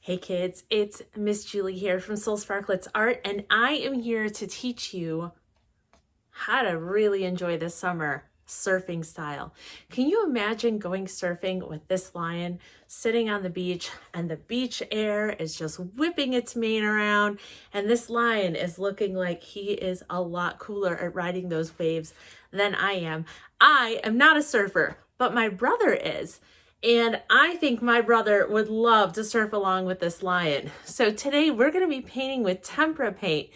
Hey kids, it's Miss Julie here from Sparklettes Art, and I am here to teach you how to really enjoy this summer surfing style. Can you imagine going surfing with this lion sitting on the beach and the beach air is just whipping its mane around and this lion is looking like he is a lot cooler at riding those waves than I am. I am not a surfer, but my brother is. And I think my brother would love to surf along with this lion. So today we're going to be painting with tempera paint.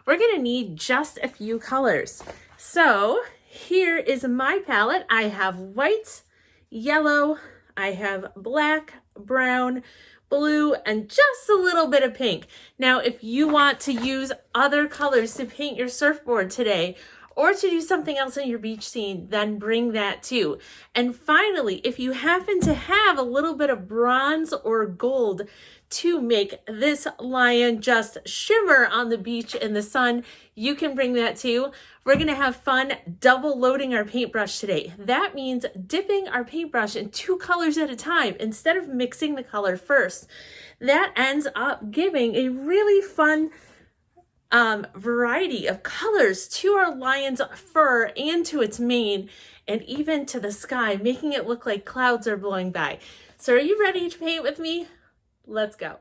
We're going to need just a few colors. So here is my palette. I have white, yellow, I have black, brown, blue, and just a little bit of pink. Now, if you want to use other colors to paint your surfboard today, or to do something else in your beach scene, then bring that too. And finally, if you happen to have a little bit of bronze or gold to make this lion just shimmer on the beach in the sun, you can bring that too. We're gonna have fun double loading our paintbrush today. That means dipping our paintbrush in 2 colors at a time instead of mixing the color first. That ends up giving a really fun variety of colors to our lion's fur and to its mane and even to the sky, making it look like clouds are blowing by. So are you ready to paint with me? Let's go.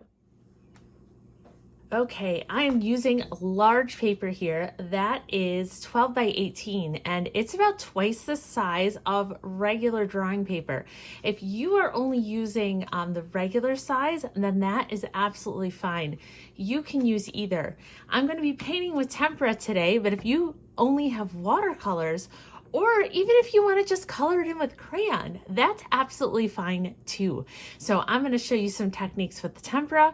Okay, I am using large paper here. That is 12 by 18 and it's about twice the size of regular drawing paper. If you are only using the regular size, then that is absolutely fine. You can use either. I'm going to be painting with tempera today, but if you only have watercolors, or even if you want to just color it in with crayon, that's absolutely fine too. So I'm going to show you some techniques with the tempera,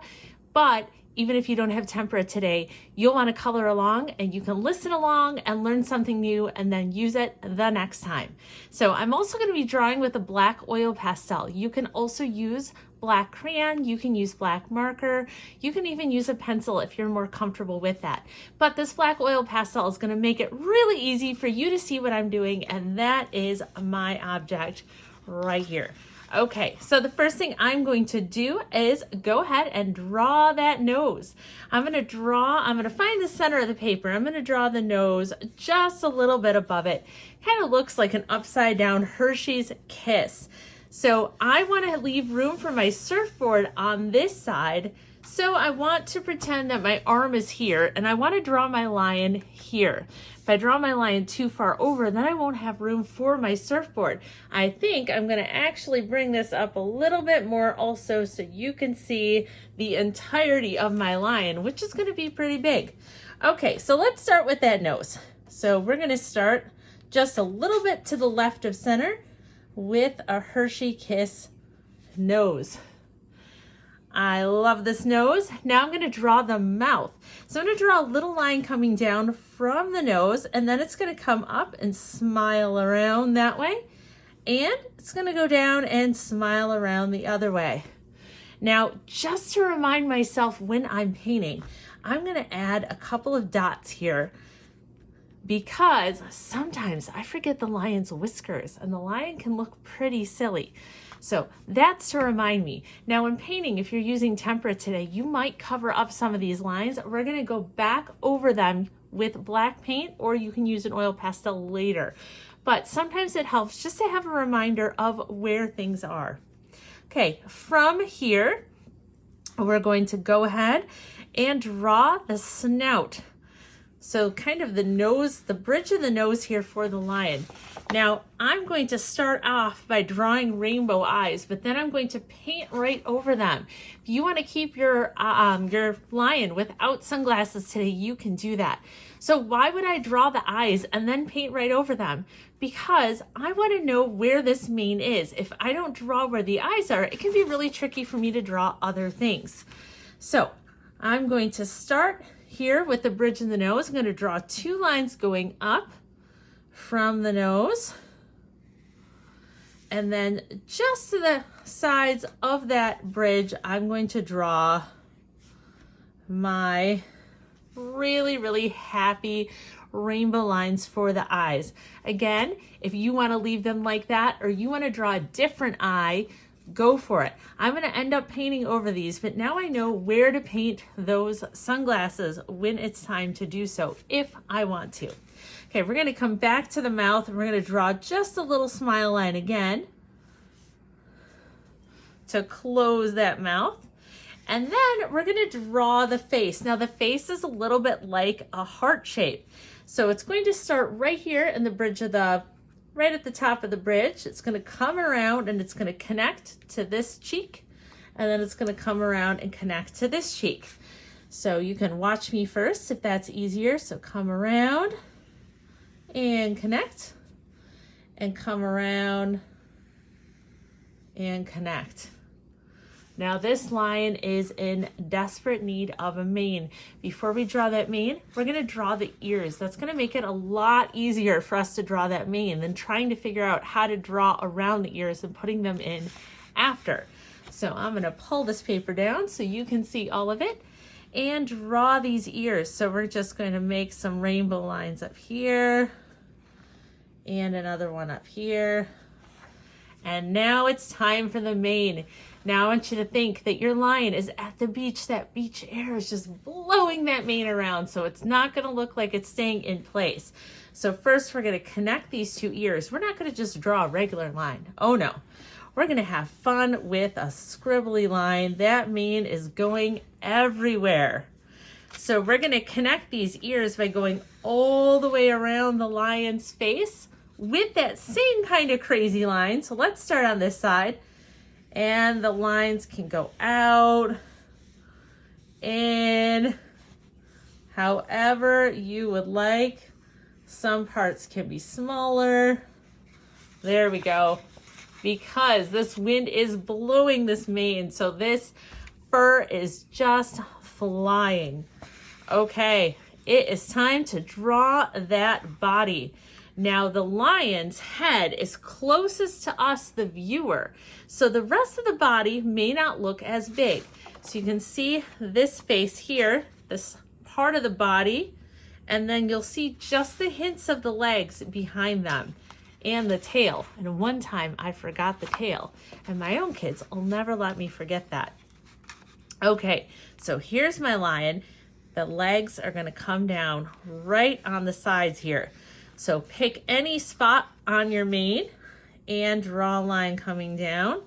but even if you don't have tempera today, you'll want to color along and you can listen along and learn something new and then use it the next time. So I'm also going to be drawing with a black oil pastel. You can also use black crayon, you can use black marker, you can even use a pencil if you're more comfortable with that. But this black oil pastel is going to make it really easy for you to see what I'm doing, and that is my object right here. Okay, so the first thing I'm going to do is go ahead and draw that nose. I'm going to find the center of the paper. I'm going to draw the nose just a little bit above it. Kind of looks like an upside down Hershey's kiss. So I want to leave room for my surfboard on this side. So I want to pretend that my arm is here and I want to draw my lion here. If I draw my lion too far over, then I won't have room for my surfboard. I think I'm going to actually bring this up a little bit more also so you can see the entirety of my lion, which is going to be pretty big. Okay, so let's start with that nose. So we're going to start just a little bit to the left of center with a Hershey Kiss nose. I love this nose. Now I'm going to draw the mouth. So I'm going to draw a little line coming down from the nose, and then it's going to come up and smile around that way. And it's going to go down and smile around the other way. Now, just to remind myself when I'm painting, I'm going to add a couple of dots here because sometimes I forget the lion's whiskers and the lion can look pretty silly. So that's to remind me. Now when painting, if you're using tempera today, you might cover up some of these lines. We're going to go back over them with black paint, or you can use an oil pastel later. But sometimes it helps just to have a reminder of where things are. Okay, from here, we're going to go ahead and draw the snout. So kind of the nose, the bridge of the nose here for the lion. Now I'm going to start off by drawing rainbow eyes, but then I'm going to paint right over them. If you want to keep your lion without sunglasses today, you can do that. So why would I draw the eyes and then paint right over them? Because I want to know where this mane is. If I don't draw where the eyes are, it can be really tricky for me to draw other things. So I'm going to start here with the bridge in the nose. I'm going to draw 2 lines going up from the nose. And then just to the sides of that bridge, I'm going to draw my really, really happy rainbow lines for the eyes. Again, if you want to leave them like that or you want to draw a different eye, go for it. I'm going to end up painting over these, but now I know where to paint those sunglasses when it's time to do so, if I want to. Okay, we're going to come back to the mouth and we're going to draw just a little smile line again to close that mouth. And then we're going to draw the face. Now the face is a little bit like a heart shape. So it's going to start right here in the bridge of the, right at the top of the bridge. It's going to come around and it's going to connect to this cheek. And then it's going to come around and connect to this cheek. So you can watch me first if that's easier. So come around and connect, and come around and connect. Now this lion is in desperate need of a mane. Before we draw that mane, we're going to draw the ears. That's going to make it a lot easier for us to draw that mane than trying to figure out how to draw around the ears and putting them in after. So I'm going to pull this paper down so you can see all of it and draw these ears. So we're just going to make some rainbow lines up here and another one up here. And now it's time for the mane. Now I want you to think that your lion is at the beach. That beach air is just blowing that mane around, so it's not going to look like it's staying in place. So first we're going to connect these two ears. We're not going to just draw a regular line. Oh no. We're going to have fun with a scribbly line. That mane is going everywhere. So we're going to connect these ears by going all the way around the lion's face with that same kind of crazy line. So let's start on this side. And the lines can go out, in, however you would like. Some parts can be smaller. There we go. Because this wind is blowing this mane, so this fur is just flying. Okay, it is time to draw that body. Now the lion's head is closest to us, the viewer. So the rest of the body may not look as big. So you can see this face here, this part of the body, and then you'll see just the hints of the legs behind them and the tail. And one time I forgot the tail, and my own kids will never let me forget that. Okay, so here's my lion. The legs are gonna come down right on the sides here. So pick any spot on your mane and draw a line coming down,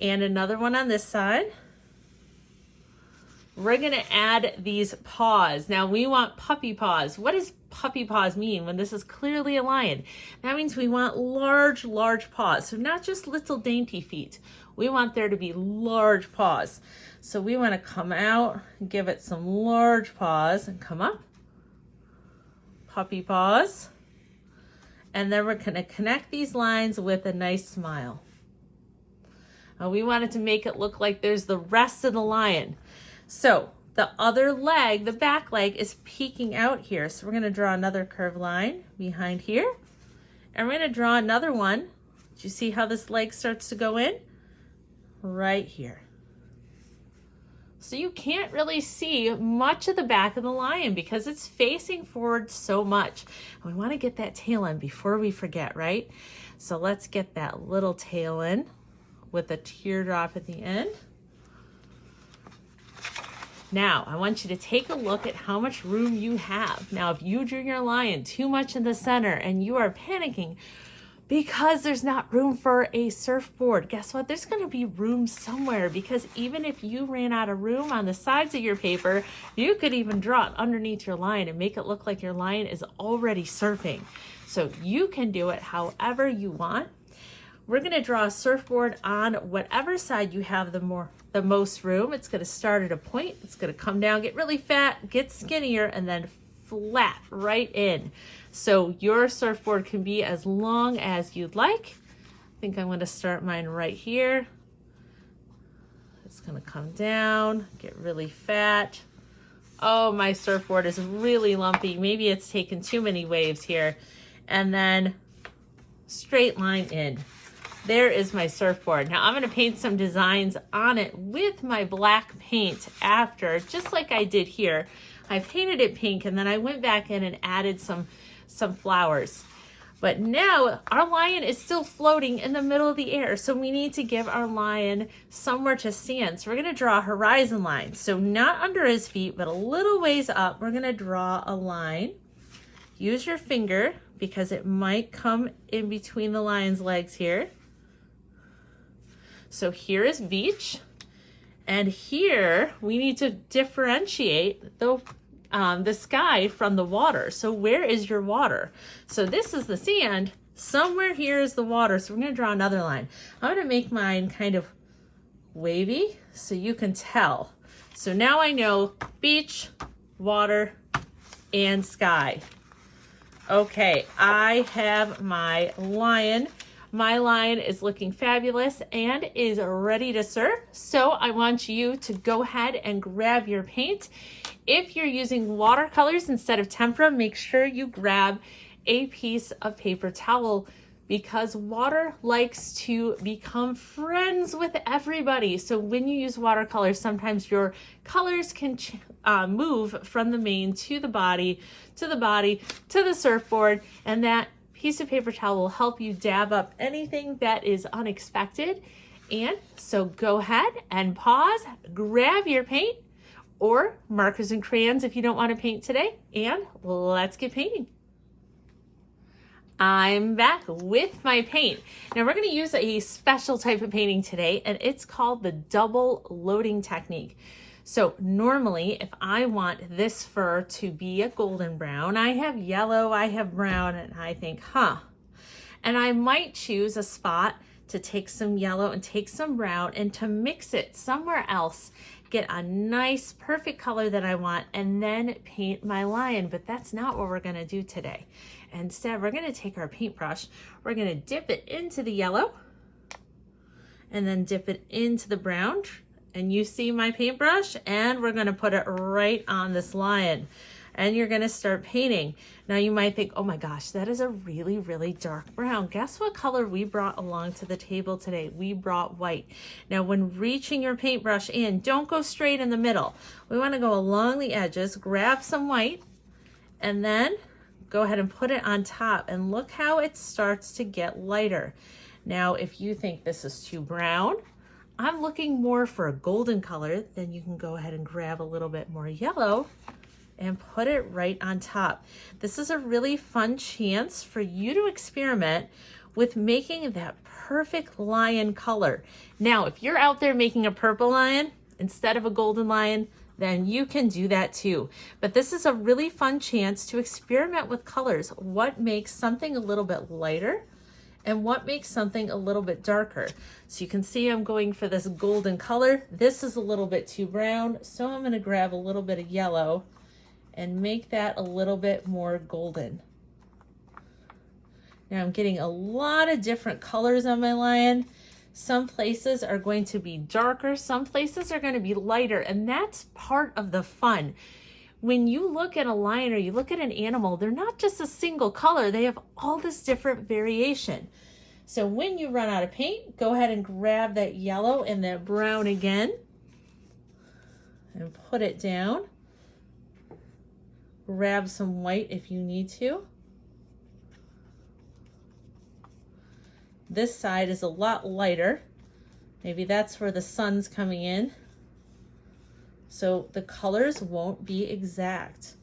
and another one on this side. We're gonna add these paws. Now we want puppy paws. What does puppy paws mean when this is clearly a lion? That means we want large, large paws. So not just little dainty feet. We want there to be large paws. So we wanna come out, give it some large paws, and come up. Puppy paws. And then we're gonna connect these lines with a nice smile. We wanted to make it look like there's the rest of the lion. So the other leg, the back leg, is peeking out here. So we're gonna draw another curved line behind here. And we're gonna draw another one. Do you see how this leg starts to go in? Right here. So you can't really see much of the back of the lion because it's facing forward so much. We want to get that tail in before we forget, right? So let's get that little tail in with a teardrop at the end. Now, I want you to take a look at how much room you have. Now, if you drew your lion too much in the center and you are panicking because there's not room for a surfboard, guess what? There's going to be room somewhere, because even if you ran out of room on the sides of your paper, you could even draw it underneath your lion and make it look like your lion is already surfing. So you can do it however you want. We're going to draw a surfboard on whatever side you have the most room. It's going to start at a point. It's going to come down, get really fat, get skinnier, and then flat right in. So your surfboard can be as long as you'd like. I think I'm going to start mine right here. It's going to come down, get really fat. Oh, my surfboard is really lumpy. Maybe it's taken too many waves here. And then straight line in. There is my surfboard. Now I'm going to paint some designs on it with my black paint after, just like I did here. I painted it pink and then I went back in and added some flowers. But now our lion is still floating in the middle of the air. So we need to give our lion somewhere to stand. So we're gonna draw a horizon line. So not under his feet, but a little ways up, we're gonna draw a line. Use your finger because it might come in between the lion's legs here. So here is beach. And here we need to differentiate the sky from the water. So where is your water? So this is the sand. Somewhere here is the water. So we're going to draw another line. I'm going to make mine kind of wavy so you can tell. So now I know beach, water, and sky. Okay, I have my lion. My lion is looking fabulous and is ready to serve. So I want you to go ahead and grab your paint. If you're using watercolors instead of tempera, make sure you grab a piece of paper towel because water likes to become friends with everybody. So when you use watercolors, sometimes your colors can move from the mane to the body, to the surfboard, and that piece of paper towel will help you dab up anything that is unexpected. And so go ahead and pause, grab your paint or markers and crayons if you don't want to paint today, and let's get painting. I'm back with my paint. Now we're going to use a special type of painting today, and it's called the double loading technique. So normally if I want this fur to be a golden brown, I have yellow, I have brown, and I think, and I might choose a spot to take some yellow and take some brown and to mix it somewhere else, get a nice perfect color that I want, and then paint my lion. But that's not what we're gonna do today. Instead, we're gonna take our paintbrush, we're gonna dip it into the yellow and then dip it into the brown. And you see my paintbrush, and we're gonna put it right on this lion. And you're gonna start painting. Now you might think, oh my gosh, that is a really, really dark brown. Guess what color we brought along to the table today? We brought white. Now when reaching your paintbrush in, don't go straight in the middle. We wanna go along the edges, grab some white, and then go ahead and put it on top. And look how it starts to get lighter. Now, if you think this is too brown, I'm looking more for a golden color, then you can go ahead and grab a little bit more yellow and put it right on top. This is a really fun chance for you to experiment with making that perfect lion color. Now, if you're out there making a purple lion instead of a golden lion, then you can do that too. But this is a really fun chance to experiment with colors. What makes something a little bit lighter and what makes something a little bit darker. So you can see I'm going for this golden color. This is a little bit too brown, so I'm gonna grab a little bit of yellow and make that a little bit more golden. Now I'm getting a lot of different colors on my lion. Some places are going to be darker, some places are going to be lighter, and that's part of the fun. When you look at a lion or you look at an animal, they're not just a single color, they have all this different variation. So when you run out of paint, go ahead and grab that yellow and that brown again and put it down. Grab some white if you need to. This side is a lot lighter. Maybe that's where the sun's coming in. So the colors won't be exact.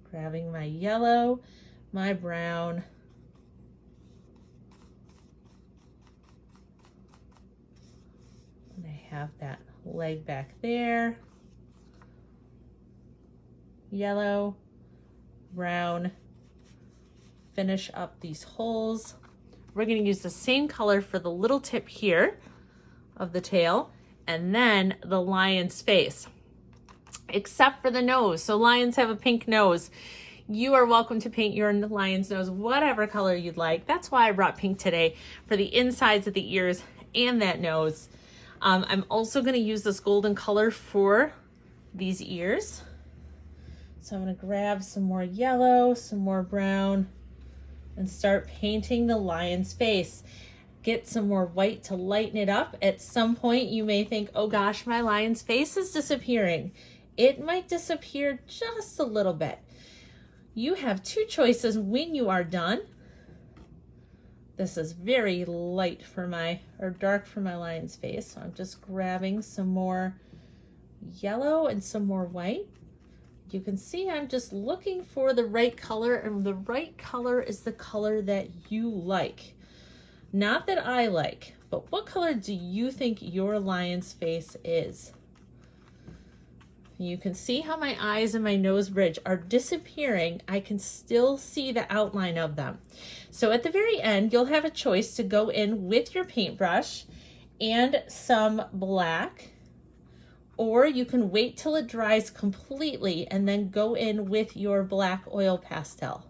Grabbing my yellow, my brown, and I have that leg back there. Yellow, brown, finish up these holes. We're going to use the same color for the little tip here of the tail and then the lion's face, except for the nose. So lions have a pink nose. You are welcome to paint your lion's nose whatever color you'd like. That's why I brought pink today for the insides of the ears and that nose. I'm also going to use this golden color for these ears. So I'm going to grab some more yellow, some more brown, and start painting the lion's face. Get some more white to lighten it up. At some point you may think, oh gosh, my lion's face is disappearing. it might disappear just a little bit. You have two choices when you are done. This is very light for my, or dark for my lion's face, so I'm just grabbing some more yellow and some more white. You can see I'm just looking for the right color, and the right color is the color that you like. Not that I like, but what color do you think your lion's face is? You can see how my eyes and my nose bridge are disappearing. I can still see the outline of them. So at the very end, you'll have a choice to go in with your paintbrush and some black, or you can wait till it dries completely and then go in with your black oil pastel.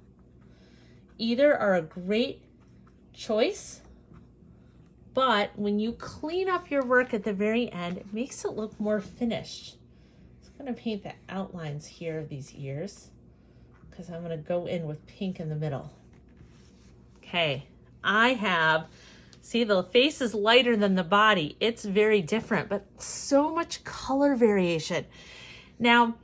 Either are a great choice, but when you clean up your work at the very end, it makes it look more finished. I'm going to paint the outlines here of these ears because I'm going to go in with pink in the middle. Okay, I have, see, the face is lighter than the body. It's very different, but so much color variation. Now,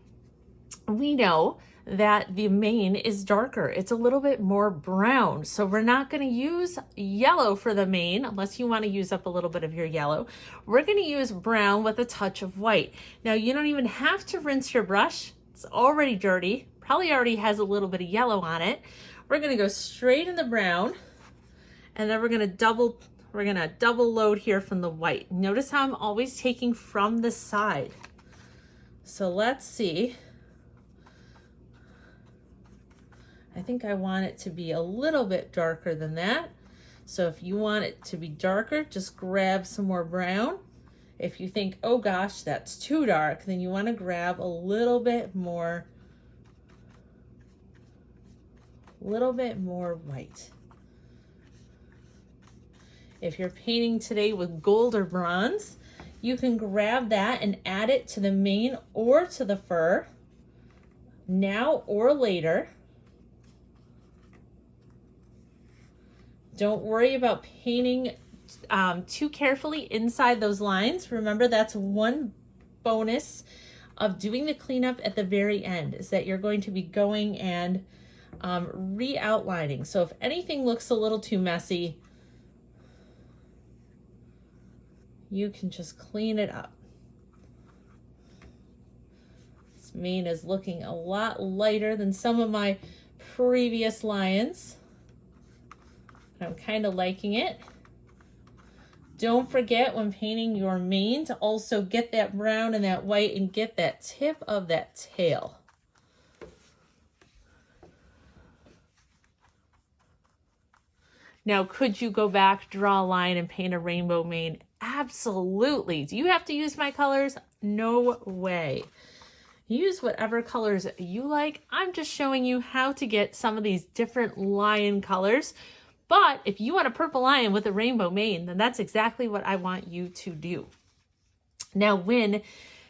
we know that the mane is darker. It's a little bit more brown. So we're not going to use yellow for the mane unless you want to use up a little bit of your yellow. We're going to use brown with a touch of white. Now you don't even have to rinse your brush. It's already dirty. Probably already has a little bit of yellow on it. We're going to go straight in the brown, and then we're going to double load here from the white. Notice how I'm always taking from the side. So let's see. I think I want it to be a little bit darker than that. So if you want it to be darker, just grab some more brown. If you think, oh gosh, that's too dark, then you want to grab a little bit more white. If you're painting today with gold or bronze, you can grab that and add it to the mane or to the fur, now or later. Don't worry about painting too carefully inside those lines. Remember, that's one bonus of doing the cleanup at the very end, is that you're going to be going and re-outlining. So if anything looks a little too messy, you can just clean it up. This mane is looking a lot lighter than some of my previous lions. I'm kind of liking it. Don't forget when painting your mane to also get that brown and that white and get that tip of that tail. Now, could you go back, draw a line, and paint a rainbow mane? Absolutely. Do you have to use my colors? No way. Use whatever colors you like. I'm just showing you how to get some of these different lion colors. But if you want a purple lion with a rainbow mane, then that's exactly what I want you to do. Now, when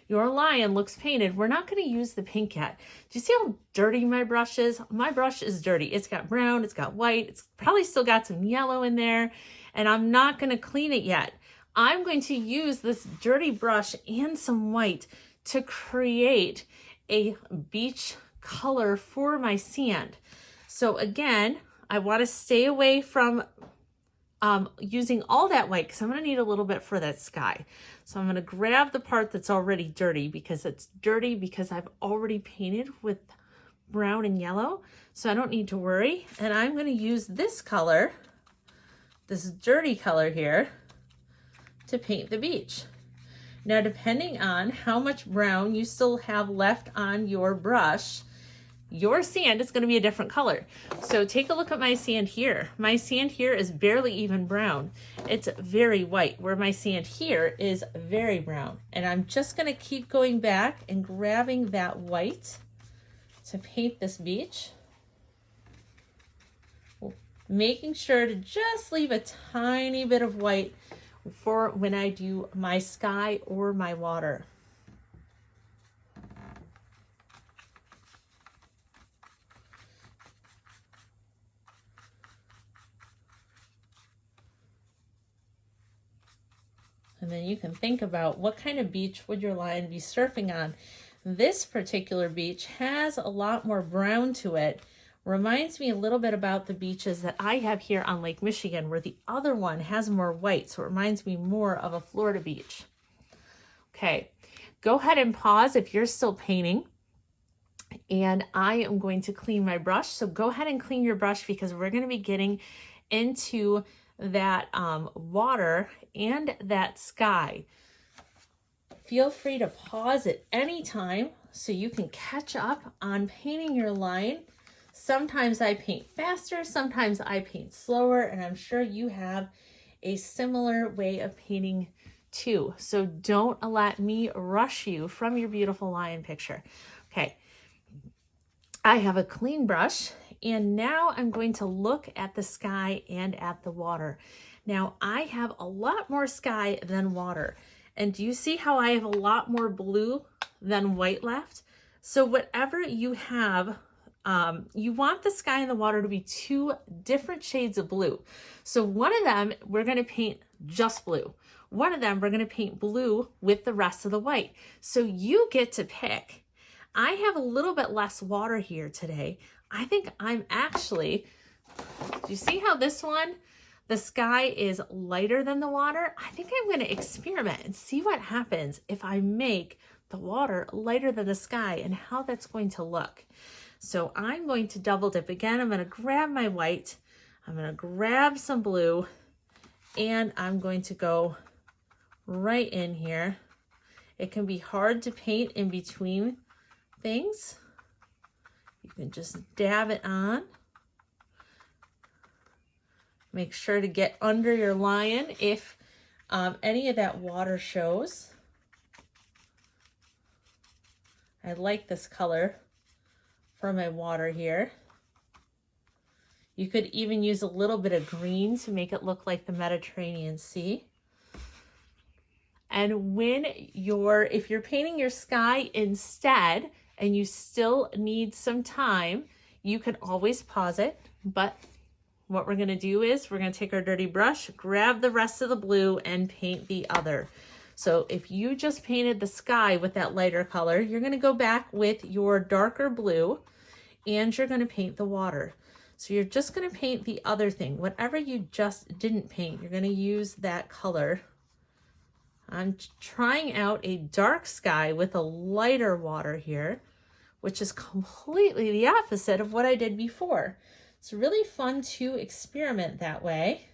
your lion looks painted, we're not going to use the pink yet. Do you see how dirty my brush is? My brush is dirty. It's got brown, it's got white, it's probably still got some yellow in there, and I'm not going to clean it yet. I'm going to use this dirty brush and some white to create a beach color for my sand. So again, I want to stay away from using all that white because I'm going to need a little bit for that sky. So I'm going to grab the part that's already dirty because it's dirty because I've already painted with brown and yellow. So I don't need to worry. And I'm going to use this color, this dirty color here, to paint the beach. Now, depending on how much brown you still have left on your brush, your sand is going to be a different color. So take a look at my sand here. My sand here is barely even brown. It's very white, where my sand here is very brown. And I'm just going to keep going back and grabbing that white to paint this beach. Making sure to just leave a tiny bit of white for when I do my sky or my water. And then you can think about what kind of beach would your lion be surfing on. This particular beach has a lot more brown to it. Reminds me a little bit about the beaches that I have here on Lake Michigan, where the other one has more white, so it reminds me more of a Florida beach. Okay, go ahead and pause if you're still painting. And I am going to clean my brush. So go ahead and clean your brush because we're going to be getting into that water and that sky. Feel free to pause at any time so you can catch up on painting your line. Sometimes I paint faster, sometimes I paint slower, and I'm sure you have a similar way of painting too. So don't let me rush you from your beautiful lion picture. Okay. I have a clean brush, and now I'm going to look at the sky and at the water. Now I have a lot more sky than water. And do you see how I have a lot more blue than white left? So whatever you have, you want the sky and the water to be two different shades of blue. So one of them, we're going to paint just blue. One of them, we're going to paint blue with the rest of the white. So you get to pick. I have a little bit less water here today. I think I'm actually, do you see how this one, the sky is lighter than the water? I think I'm going to experiment and see what happens if I make the water lighter than the sky and how that's going to look. So I'm going to double dip again. I'm going to grab my white. I'm going to grab some blue, and I'm going to go right in here. It can be hard to paint in between things. You can just dab it on. Make sure to get under your lion if any of that water shows. I like this color for my water here. You could even use a little bit of green to make it look like the Mediterranean Sea. And if you're painting your sky instead, and you still need some time, you can always pause it. But what we're going to do is we're going to take our dirty brush, grab the rest of the blue, and paint the other. So if you just painted the sky with that lighter color, you're going to go back with your darker blue, and you're going to paint the water. So you're just going to paint the other thing. Whatever you just didn't paint, you're going to use that color. I'm trying out a dark sky with a lighter water here, which is completely the opposite of what I did before. It's really fun to experiment that way.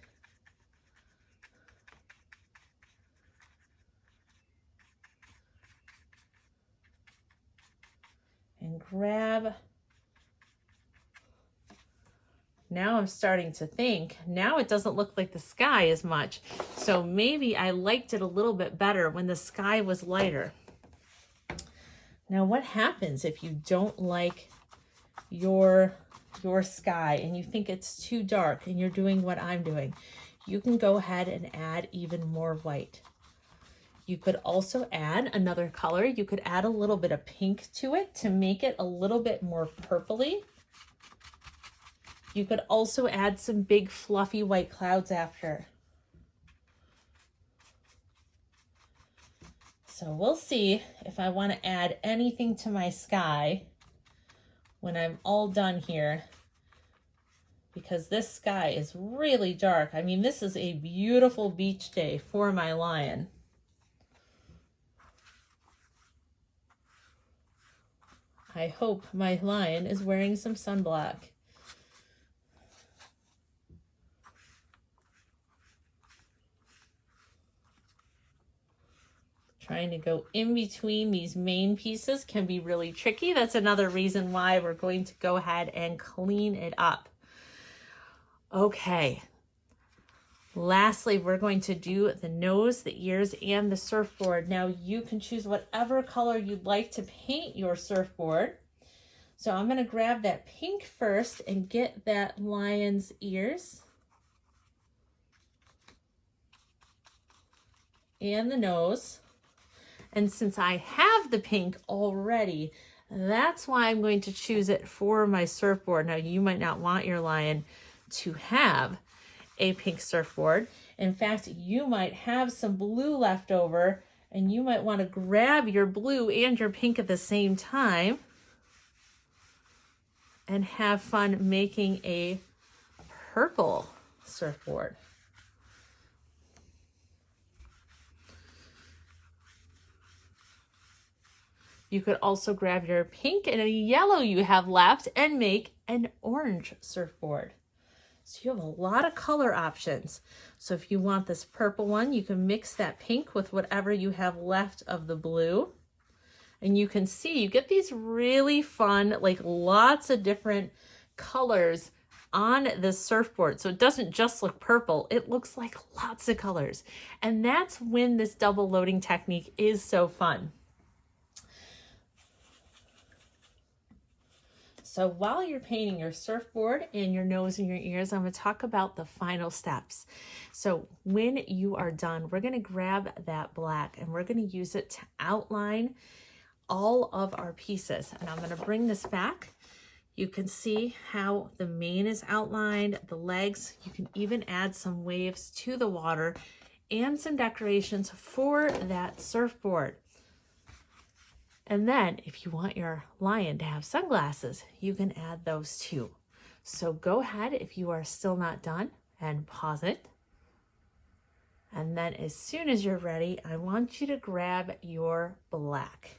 And grab. Now I'm starting to think, now it doesn't look like the sky as much. So maybe I liked it a little bit better when the sky was lighter. Now what happens if you don't like your sky and you think it's too dark and you're doing what I'm doing? You can go ahead and add even more white. You could also add another color. You could add a little bit of pink to it to make it a little bit more purpley. You could also add some big fluffy white clouds after. So we'll see if I want to add anything to my sky when I'm all done here, because this sky is really dark. I mean, this is a beautiful beach day for my lion. I hope my lion is wearing some sunblock. Trying to go in between these main pieces can be really tricky. That's another reason why we're going to go ahead and clean it up. Okay. Lastly, we're going to do the nose, the ears, and the surfboard. Now you can choose whatever color you'd like to paint your surfboard. So I'm going to grab that pink first and get that lion's ears and the nose. And since I have the pink already, that's why I'm going to choose it for my surfboard. Now, you might not want your lion to have a pink surfboard. In fact, you might have some blue left over And you might want to grab your blue and your pink at the same time and have fun making a purple surfboard. You could also grab your pink and a yellow you have left and make an orange surfboard. So you have a lot of color options. So if you want this purple one, you can mix that pink with whatever you have left of the blue. And you can see you get these really fun, like lots of different colors on the surfboard. So it doesn't just look purple, it looks like lots of colors. And that's when this double loading technique is so fun. So while you're painting your surfboard and your nose and your ears, I'm going to talk about the final steps. So when you are done, we're going to grab that black and we're going to use it to outline all of our pieces. And I'm going to bring this back. You can see how the mane is outlined, the legs. You can even add some waves to the water and some decorations for that surfboard. And then if you want your lion to have sunglasses, you can add those too. So go ahead if you are still not done and pause it. And then as soon as you're ready, I want you to grab your black.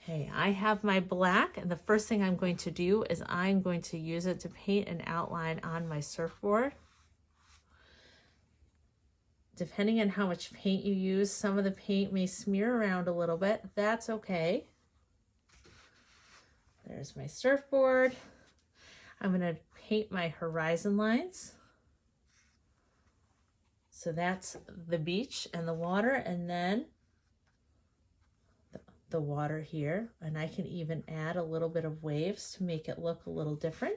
Okay, I have my black, and the first thing I'm going to do is I'm going to use it to paint an outline on my surfboard. Depending on how much paint you use, some of the paint may smear around a little bit. That's okay. There's my surfboard. I'm going to paint my horizon lines. So that's the beach and the water, and then the water here. And I can even add a little bit of waves to make it look a little different.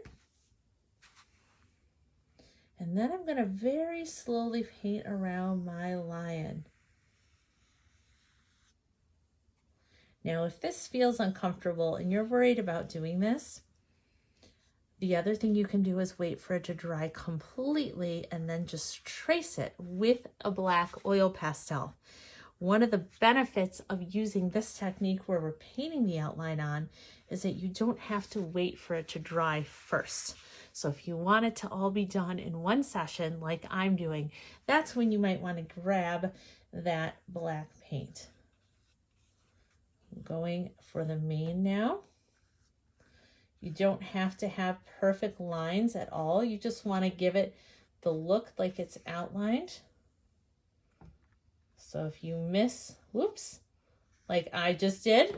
And then I'm going to very slowly paint around my lion. Now, if this feels uncomfortable and you're worried about doing this, the other thing you can do is wait for it to dry completely and then just trace it with a black oil pastel. One of the benefits of using this technique where we're painting the outline on is that you don't have to wait for it to dry first. So if you want it to all be done in one session like I'm doing, that's when you might want to grab that black paint. I'm going for the mane now. You don't have to have perfect lines at all. You just want to give it the look like it's outlined. So if you miss, whoops, like I just did,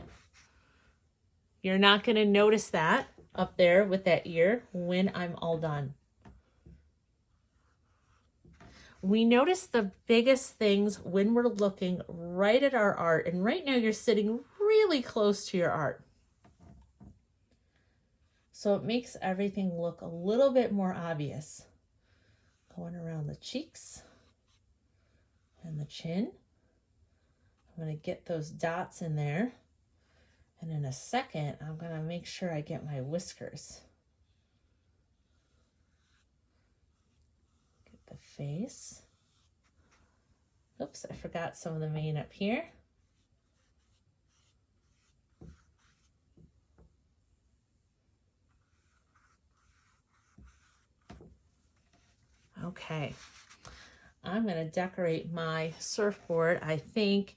you're not going to notice that up there with that ear when I'm all done. We notice the biggest things when we're looking right at our art, and right now you're sitting really close to your art. So it makes everything look a little bit more obvious. Going around the cheeks and the chin. I'm going to get those dots in there. And in a second, I'm going to make sure I get my whiskers. Get the face. Oops, I forgot some of the mane up here. Okay, I'm going to decorate my surfboard. I think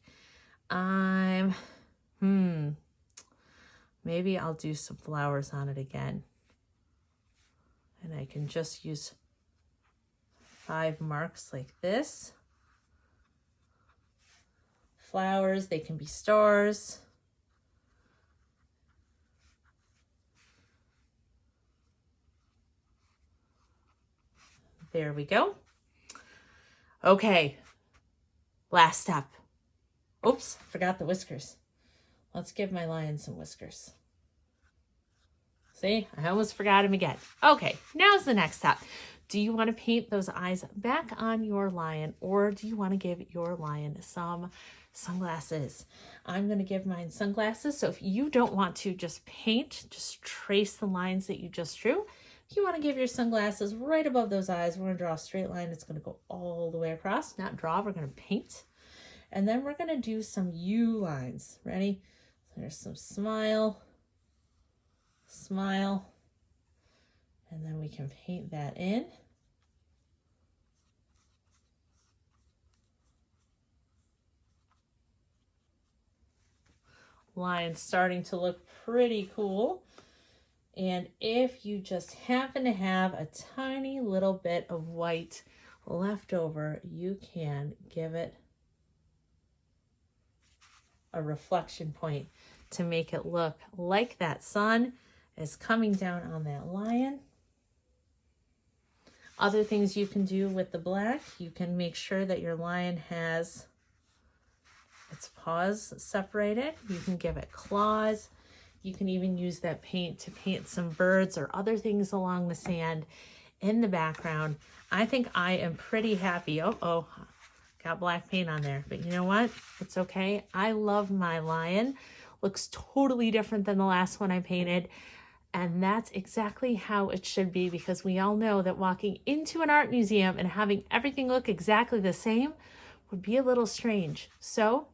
maybe I'll do some flowers on it again. And I can just use 5 marks like this. Flowers, they can be stars. There we go. Okay, last step. Oops, forgot the whiskers. Let's give my lion some whiskers. See, I almost forgot him again. Okay, now's the next step. Do you want to paint those eyes back on your lion, or do you want to give your lion some sunglasses? I'm going to give mine sunglasses. So if you don't want to just paint, just trace the lines that you just drew. If you want to give your sunglasses right above those eyes, we're going to draw a straight line. It's going to go all the way across. Not draw, we're going to paint. And then we're gonna do some U lines. Ready? So there's some smile, smile, and then we can paint that in. Line starting to look pretty cool. And if you just happen to have a tiny little bit of white left over, you can give it a reflection point to make it look like that sun is coming down on that lion. Other things you can do with the black, you can make sure that your lion has its paws separated. You can give it claws. You can even use that paint to paint some birds or other things along the sand in the background. I think I am pretty happy. Oh, got black paint on there, but you know what? It's okay. I love my lion. Looks totally different than the last one I painted. And that's exactly how it should be, because we all know that walking into an art museum and having everything look exactly the same would be a little strange. So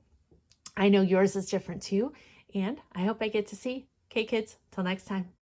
I know yours is different too, and I hope I get to see. Okay, kids, till next time.